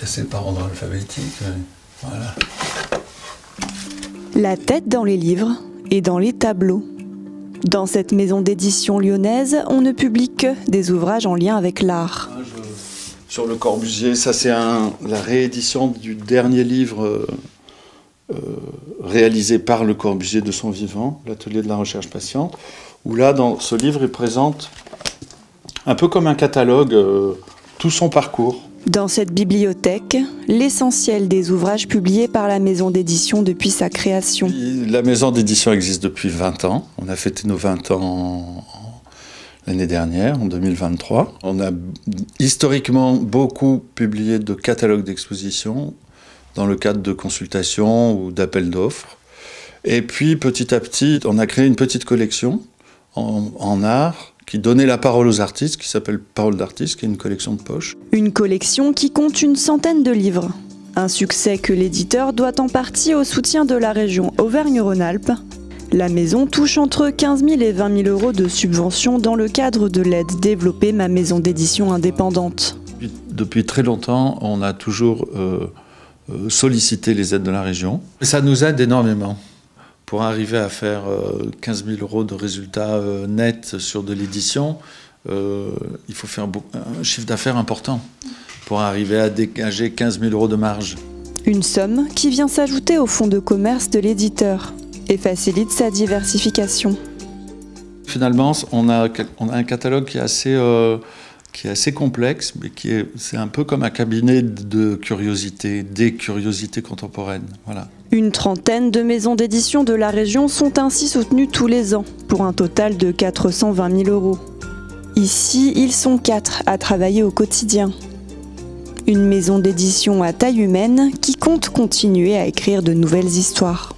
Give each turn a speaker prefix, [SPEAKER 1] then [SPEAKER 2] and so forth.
[SPEAKER 1] classés par ordre alphabétique. Voilà.
[SPEAKER 2] La tête dans les livres et dans les tableaux. Dans cette maison d'édition lyonnaise, on ne publie que des ouvrages en lien avec l'art.
[SPEAKER 3] Sur Le Corbusier, ça c'est la réédition du dernier livre réalisé par Le Corbusier de son vivant, l'atelier de la recherche patiente, où là, dans ce livre, il présente un peu comme un catalogue tout son parcours.
[SPEAKER 2] Dans cette bibliothèque, l'essentiel des ouvrages publiés par la maison d'édition depuis sa création.
[SPEAKER 3] La maison d'édition existe depuis 20 ans. On a fêté nos 20 ans l'année dernière, en 2023. On a historiquement beaucoup publié de catalogues d'expositions dans le cadre de consultations ou d'appels d'offres. Et puis, petit à petit, on a créé une petite collection en art qui donnait la parole aux artistes, qui s'appelle Parole d'artistes, qui est une collection de poche.
[SPEAKER 2] Une collection qui compte une centaine de livres. Un succès que l'éditeur doit en partie au soutien de la région Auvergne-Rhône-Alpes. La maison touche entre 15 000 et 20 000 euros de subventions dans le cadre de l'aide développée Ma Maison d'édition indépendante.
[SPEAKER 3] Depuis très longtemps, on a toujours sollicité les aides de la région. Et ça nous aide énormément. Pour arriver à faire 15 000 euros de résultats nets sur de l'édition, il faut faire un chiffre d'affaires important pour arriver à dégager 15 000 euros de marge.
[SPEAKER 2] Une somme qui vient s'ajouter au fonds de commerce de l'éditeur et facilite sa diversification.
[SPEAKER 3] Finalement, on a un catalogue qui est assez complexe, mais c'est un peu comme un cabinet de curiosités, des curiosités contemporaines. Voilà.
[SPEAKER 2] Une trentaine de maisons d'édition de la région sont ainsi soutenues tous les ans, pour un total de 420 000 euros. Ici, ils sont 4 à travailler au quotidien. Une maison d'édition à taille humaine qui compte continuer à écrire de nouvelles histoires.